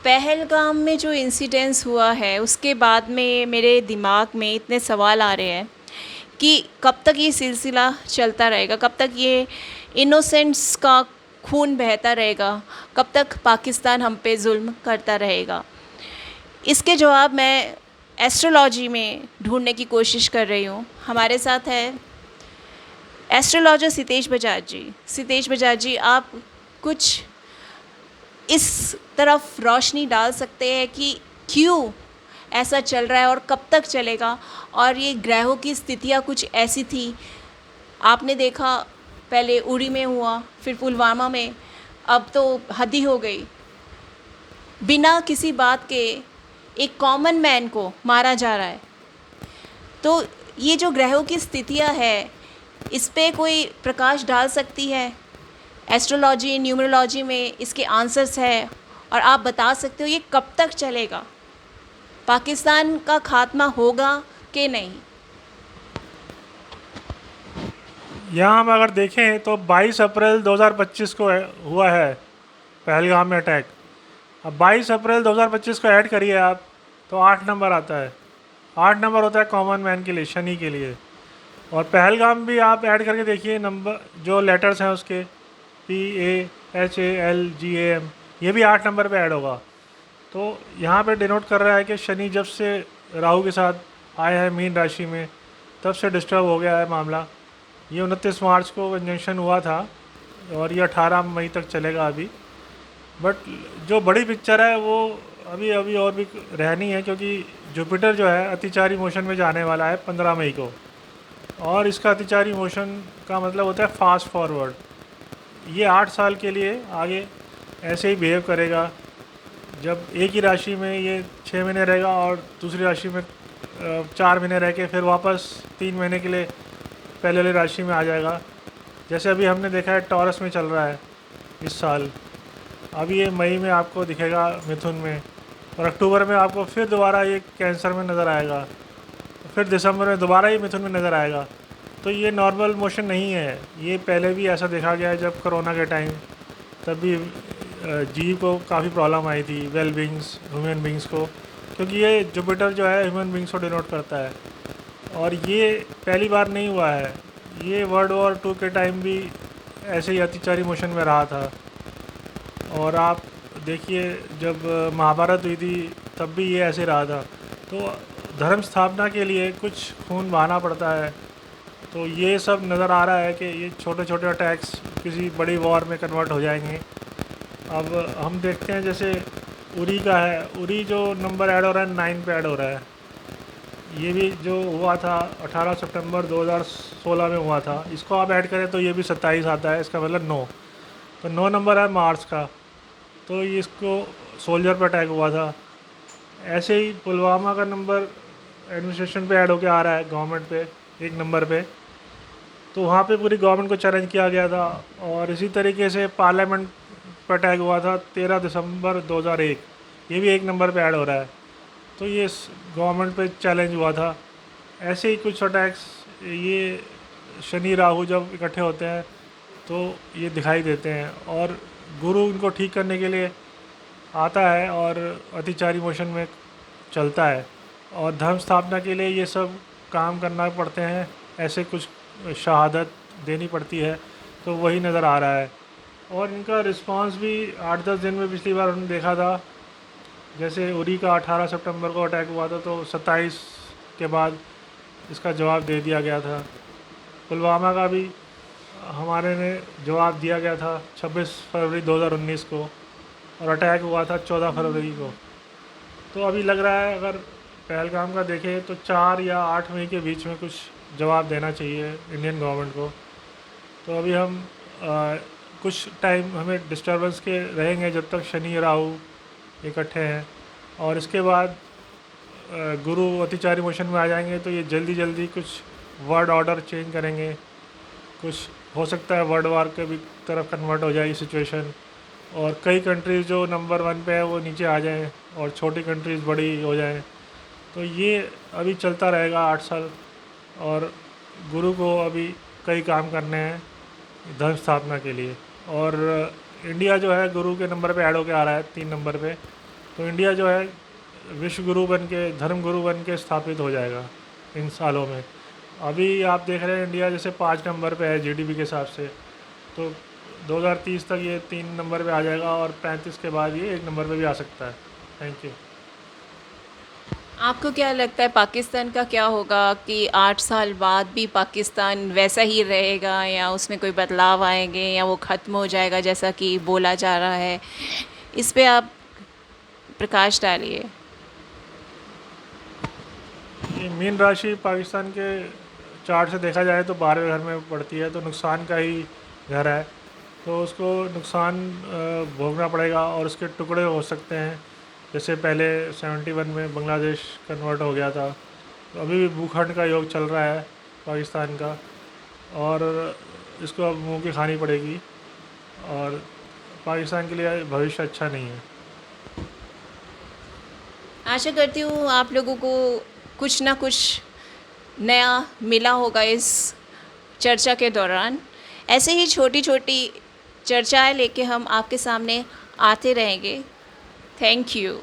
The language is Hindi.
पहलगाम में जो इंसिडेंस हुआ है उसके बाद में मेरे दिमाग में इतने सवाल आ रहे हैं कि कब तक ये सिलसिला चलता रहेगा, कब तक ये इनोसेंट्स का खून बहता रहेगा, कब तक पाकिस्तान हम पे जुल्म करता रहेगा। इसके जवाब मैं एस्ट्रोलॉजी में ढूंढने की कोशिश कर रही हूँ। हमारे साथ है एस्ट्रोलॉजर सितेश बजाज जी। सितेश बजाज जी, आप कुछ इस तरफ रोशनी डाल सकते हैं कि क्यों ऐसा चल रहा है और कब तक चलेगा। और ये ग्रहों की स्थितियाँ कुछ ऐसी थी, आपने देखा पहले उरी में हुआ, फिर पुलवामा में, अब तो हद ही हो गई। बिना किसी बात के एक कॉमन मैन को मारा जा रहा है। तो ये जो ग्रहों की स्थितियाँ है, इस पे कोई प्रकाश डाल सकती है? एस्ट्रोलॉजी, न्यूमरोलॉजी में इसके आंसर्स है और आप बता सकते हो ये कब तक चलेगा, पाकिस्तान का खात्मा होगा कि नहीं? यहाँ हम अगर देखें तो 22 अप्रैल 2025 को हुआ है पहलगाम में अटैक। अब 22 अप्रैल 2025 को ऐड करिए आप, तो 8 नंबर आता है। 8 नंबर होता है कॉमन मैन के लिए, शनि के लिए। और पहलगाम भी आप ऐड करके देखिए, नंबर जो लेटर्स हैं उसके PAHALGAM, ये भी 8 नंबर पे ऐड होगा। तो यहाँ पे डिनोट कर रहा है कि शनि जब से राहु के साथ आया है मीन राशि में, तब से डिस्टर्ब हो गया है मामला। ये 29 मार्च को कंजंक्शन हुआ था और ये 18 मई तक चलेगा अभी। बट जो बड़ी पिक्चर है वो अभी अभी और भी रहनी है, क्योंकि जुपिटर जो है अतिचारी मोशन में जाने वाला है 15 मई को। और इसका अतिचारी मोशन का मतलब होता है फास्ट फॉरवर्ड। ये 8 साल के लिए आगे ऐसे ही बिहेव करेगा। जब एक ही राशि में ये 6 महीने रहेगा और दूसरी राशि में 4 महीने रह के फिर वापस 3 महीने के लिए पहले वाली राशि में आ जाएगा। जैसे अभी हमने देखा है टॉरस में चल रहा है इस साल। अभी ये मई में आपको दिखेगा मिथुन में, और अक्टूबर में आपको फिर दोबारा ये कैंसर में नज़र आएगा, फिर दिसंबर में दोबारा ये मिथुन में नज़र आएगा। तो ये नॉर्मल मोशन नहीं है। ये पहले भी ऐसा देखा गया है, जब कोरोना के टाइम, तब भी जीव को काफ़ी प्रॉब्लम आई थी, वेल बींग्स, ह्यूमन बींग्स को, क्योंकि ये जुपिटर जो है ह्यूमन बींग्स को डिनोट करता है। और ये पहली बार नहीं हुआ है, ये वर्ल्ड वॉर 2 के टाइम भी ऐसे ही अतिचारी मोशन में रहा था। और आप देखिए जब महाभारत हुई थी तब भी ये ऐसे रहा था। तो धर्म स्थापना के लिए कुछ खून बहाना पड़ता है। तो ये सब नज़र आ रहा है कि ये छोटे छोटे अटैक्स किसी बड़ी वॉर में कन्वर्ट हो जाएंगे। अब हम देखते हैं जैसे उरी का है, उरी जो नंबर ऐड हो रहा है 9 पे ऐड हो रहा है। ये भी जो हुआ था 18 सितंबर 2016 में हुआ था, इसको आप ऐड करें तो ये भी 27 आता है, इसका मतलब 9। तो 9 नंबर है मार्च का, तो ये इसको सोल्जर पर अटैक हुआ था। ऐसे ही पुलवामा का नंबर एडमिनिस्ट्रेशन पे ऐड होके आ रहा है, गवर्नमेंट पे 1 नंबर पे। तो वहाँ पे पूरी गवर्नमेंट को चैलेंज किया गया था। और इसी तरीके से पार्लियामेंट पर अटैक हुआ था 13 दिसंबर 2001, ये भी 1 नंबर पे ऐड हो रहा है। तो ये गवर्नमेंट पे चैलेंज हुआ था। ऐसे ही कुछ अटैक्स, ये शनि राहु जब इकट्ठे होते हैं तो ये दिखाई देते हैं। और गुरु इनको ठीक करने के लिए आता है और अतिचारी मोशन में चलता है, और धर्म स्थापना के लिए ये सब काम करना पड़ते हैं, ऐसे कुछ शहादत देनी पड़ती है। तो वही नज़र आ रहा है। और इनका रिस्पांस भी 8-10 दिन में पिछली बार हमने देखा था। जैसे उरी का 18 सितंबर को अटैक हुआ था, तो 27 के बाद इसका जवाब दे दिया गया था। पुलवामा का भी हमारे ने जवाब दिया गया था 26 फरवरी 2019 को, और अटैक हुआ था 14 फरवरी को। तो अभी लग रहा है अगर पहलगाम का देखें तो 4 या 8 मई के बीच में कुछ जवाब देना चाहिए इंडियन गवर्नमेंट को। तो अभी हम कुछ टाइम हमें डिस्टर्बेंस के रहेंगे जब तक शनि राहु इकट्ठे हैं। और इसके बाद गुरु अतिचारी मोशन में आ जाएंगे, तो ये जल्दी जल्दी कुछ वर्ल्ड ऑर्डर चेंज करेंगे। कुछ हो सकता है वर्ल्ड वार के भी तरफ कन्वर्ट हो जाए ये सिचुएशन, और कई कंट्रीज़ जो नंबर 1 पे है वो नीचे आ जाएं और छोटी कंट्रीज़ बड़ी हो जाएं। तो ये अभी चलता रहेगा 8 साल। और गुरु को अभी कई काम करने हैं धर्म स्थापना के लिए। और इंडिया जो है गुरु के नंबर पे ऐड होके आ रहा है 3 नंबर पे। तो इंडिया जो है विश्व गुरु बन के, धर्म गुरु बन के स्थापित हो जाएगा इन सालों में। अभी आप देख रहे हैं इंडिया जैसे 5 नंबर पे है जीडीपी के हिसाब से, तो 2030 तक ये 3 नंबर पे आ जाएगा और 35 के बाद ये 1 नंबर पे भी आ सकता है। Thank you. आपको क्या लगता है पाकिस्तान का क्या होगा कि 8 साल बाद भी पाकिस्तान वैसा ही रहेगा या उसमें कोई बदलाव आएंगे या वो ख़त्म हो जाएगा जैसा कि बोला जा रहा है? इस पे आप प्रकाश डालिए। ये मीन राशि पाकिस्तान के चार्ट से देखा जाए तो 12वें घर में पड़ती है, तो नुकसान का ही घर है, तो उसको नुकसान भोगना पड़ेगा और उसके टुकड़े हो सकते हैं। जैसे पहले 71 में बांग्लादेश कन्वर्ट हो गया था, तो अभी भी भूखंड का योग चल रहा है पाकिस्तान का, और इसको अब मुंह की खानी पड़ेगी, और पाकिस्तान के लिए भविष्य अच्छा नहीं है। आशा करती हूँ आप लोगों को कुछ ना कुछ नया मिला होगा इस चर्चा के दौरान। ऐसे ही छोटी छोटी चर्चाएं लेके हम आपके सामने आते रहेंगे। Thank you.